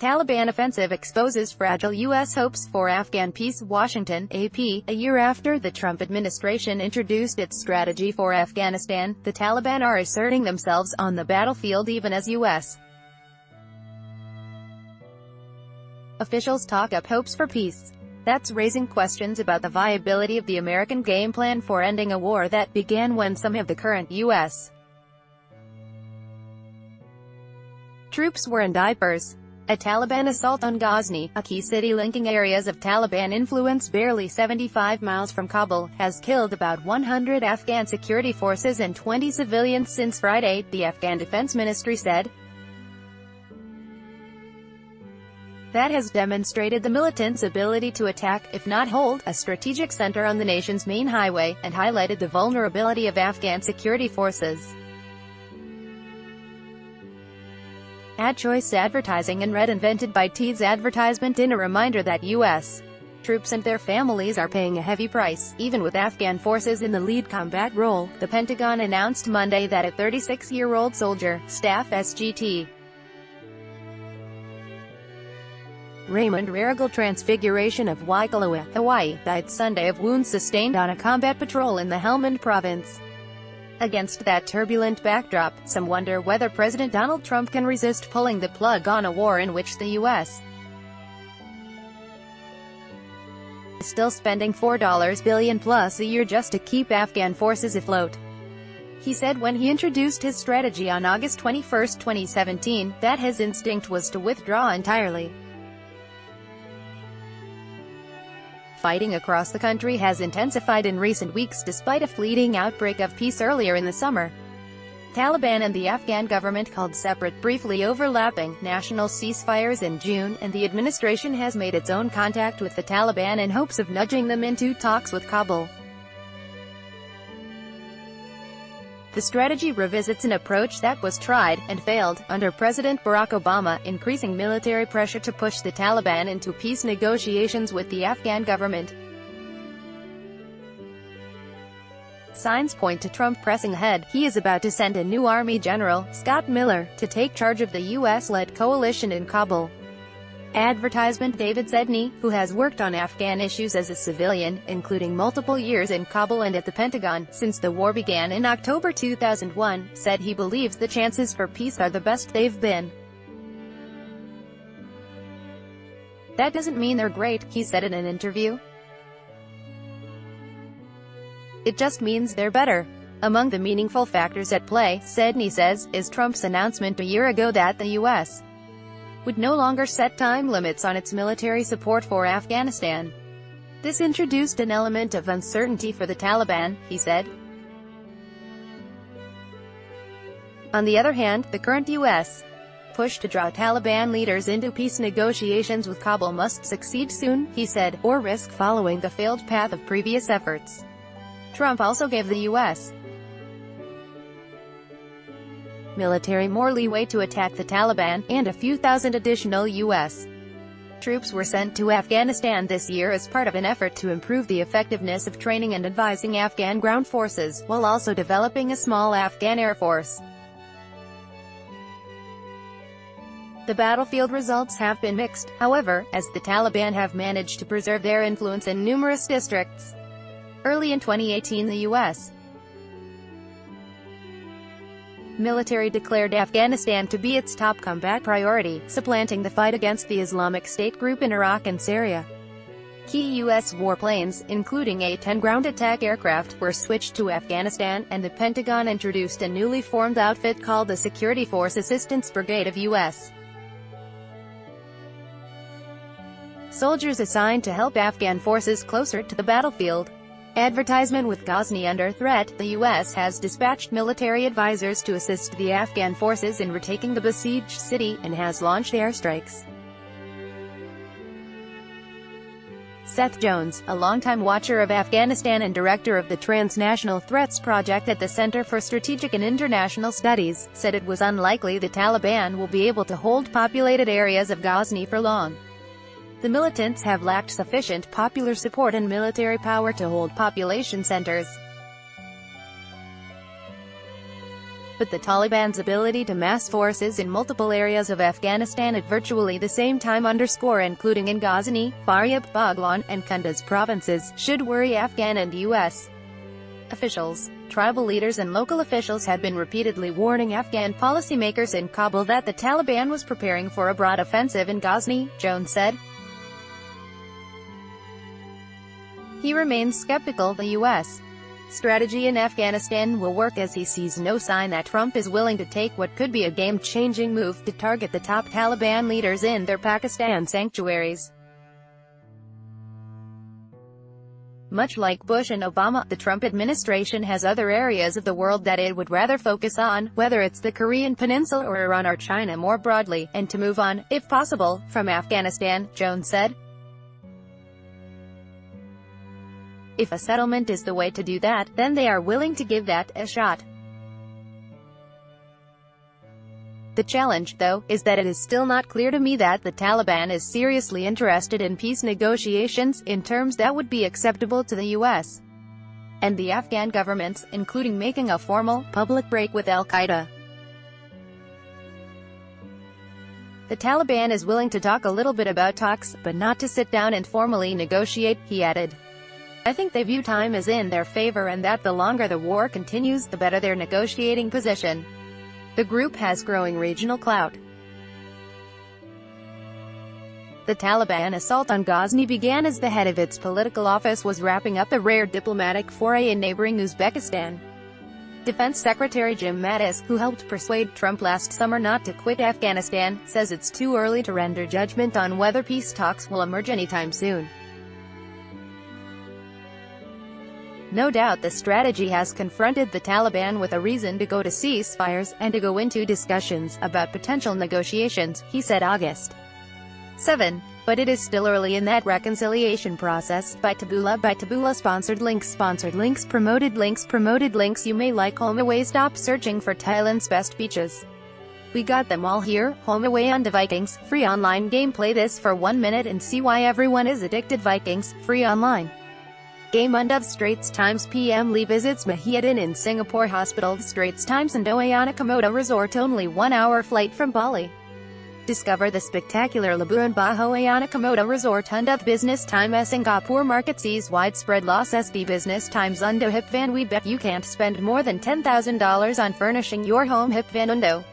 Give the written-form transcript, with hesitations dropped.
Taliban offensive exposes fragile U.S. hopes for Afghan peace. Washington, AP. A year after the Trump administration introduced its strategy for Afghanistan, the Taliban are asserting themselves on the battlefield even as U.S. officials talk up hopes for peace. That's raising questions about the viability of the American game plan for ending a war that began when some of the current U.S. troops were in diapers. A Taliban assault on Ghazni, a key city linking areas of Taliban influence barely 75 miles from Kabul, has killed about 100 Afghan security forces and 20 civilians since Friday, the Afghan Defense Ministry said. That has demonstrated the militants' ability to attack, if not hold, a strategic center on the nation's main highway, and highlighted the vulnerability of Afghan security forces. Ad choice advertising and red invented by T's advertisement in a reminder that U.S. troops and their families are paying a heavy price, even with Afghan forces in the lead combat role. The Pentagon announced Monday that a 36-year-old soldier, Staff SGT Raymond Rarigal, Transfiguration of Waikoloa, Hawaii, died Sunday of wounds sustained on a combat patrol in the Helmand province. Against that turbulent backdrop, some wonder whether President Donald Trump can resist pulling the plug on a war in which the U.S. is still spending $4 billion plus a year just to keep Afghan forces afloat. He said when he introduced his strategy on August 21, 2017, that his instinct was to withdraw entirely. Fighting across the country has intensified in recent weeks despite a fleeting outbreak of peace earlier in the summer. Taliban and the Afghan government called separate, briefly overlapping, national ceasefires in June, and the administration has made its own contact with the Taliban in hopes of nudging them into talks with Kabul. The strategy revisits an approach that was tried, and failed, under President Barack Obama, increasing military pressure to push the Taliban into peace negotiations with the Afghan government. Signs point to Trump pressing ahead. He is about to send a new Army General, Scott Miller, to take charge of the U.S.-led coalition in Kabul. Advertisement. David Sedney, who has worked on Afghan issues as a civilian, including multiple years in Kabul and at the Pentagon, since the war began in October 2001, said he believes the chances for peace are the best they've been. That doesn't mean they're great, he said in an interview. It just means they're better. Among the meaningful factors at play, Sedney says, is Trump's announcement a year ago that the U.S. would no longer set time limits on its military support for Afghanistan. This introduced an element of uncertainty for the Taliban, he said. On the other hand, the current U.S. push to draw Taliban leaders into peace negotiations with Kabul must succeed soon, he said, or risk following the failed path of previous efforts. Trump also gave the U.S. military more leeway to attack the Taliban, and a few thousand additional U.S. troops were sent to Afghanistan this year as part of an effort to improve the effectiveness of training and advising Afghan ground forces, while also developing a small Afghan air force. The battlefield results have been mixed, however, as the Taliban have managed to preserve their influence in numerous districts. Early in 2018, the U.S. military declared Afghanistan to be its top combat priority, supplanting the fight against the Islamic State group in Iraq and Syria. Key U.S. warplanes, including A-10 ground attack aircraft, were switched to Afghanistan, and the Pentagon introduced a newly formed outfit called the Security Force Assistance Brigade of U.S. soldiers assigned to help Afghan forces closer to the battlefield. Advertisement. With Ghazni under threat, the U.S. has dispatched military advisors to assist the Afghan forces in retaking the besieged city, and has launched airstrikes. Seth Jones, a longtime watcher of Afghanistan and director of the Transnational Threats Project at the Center for Strategic and International Studies, said it was unlikely the Taliban will be able to hold populated areas of Ghazni for long. The militants have lacked sufficient popular support and military power to hold population centers. but the Taliban's ability to mass forces in multiple areas of Afghanistan at virtually the same time including in Ghazni, Faryab, Baghlan, and Kunduz provinces, should worry Afghan and U.S. officials. Tribal leaders and local officials had been repeatedly warning Afghan policymakers in Kabul that the Taliban was preparing for a broad offensive in Ghazni, Jones said. He remains skeptical the U.S. strategy in Afghanistan will work as he sees no sign that Trump is willing to take what could be a game-changing move to target the top Taliban leaders in their Pakistan sanctuaries. Much like Bush and Obama, the Trump administration has other areas of the world that it would rather focus on, whether it's the Korean Peninsula or Iran or China more broadly, and to move on, if possible, from Afghanistan, Jones said. If a settlement is the way to do that, then they are willing to give that a shot. The challenge, though, is that it is still not clear to me that the Taliban is seriously interested in peace negotiations, in terms that would be acceptable to the U.S. and the Afghan governments, including making a formal, public break with al-Qaeda. The Taliban is willing to talk a little bit about talks, but not to sit down and formally negotiate, he added. I think they view time as in their favor and that the longer the war continues, the better their negotiating position. The group has growing regional clout. The Taliban assault on Ghazni began as the head of its political office was wrapping up a rare diplomatic foray in neighboring Uzbekistan. Defense Secretary Jim Mattis, who helped persuade Trump last summer not to quit Afghanistan, says it's too early to render judgment on whether peace talks will emerge anytime soon. No doubt the strategy has confronted the Taliban with a reason to go to ceasefires, and to go into discussions about potential negotiations, he said August 7. But it is still early in that reconciliation process. By Taboola sponsored links promoted links. You may like Home Away. Stop searching for Thailand's best beaches. We got them all here. Home Away on the Vikings, free online game. Play this for 1 minute and see why everyone is addicted. Vikings, free online game. Undev Straits Times PM Lee visits Mahiyadin in Singapore Hospital. Straits Times and Oyana Komodo Resort, only 1 hour flight from Bali. Discover the spectacular Labuan Bajo Oyana Komodo Resort. Undev Business Time Singapore market sees widespread loss. SD Business Times Undo Hip Van. We bet you can't spend more than $10,000 on furnishing your home. Hip Van Undo.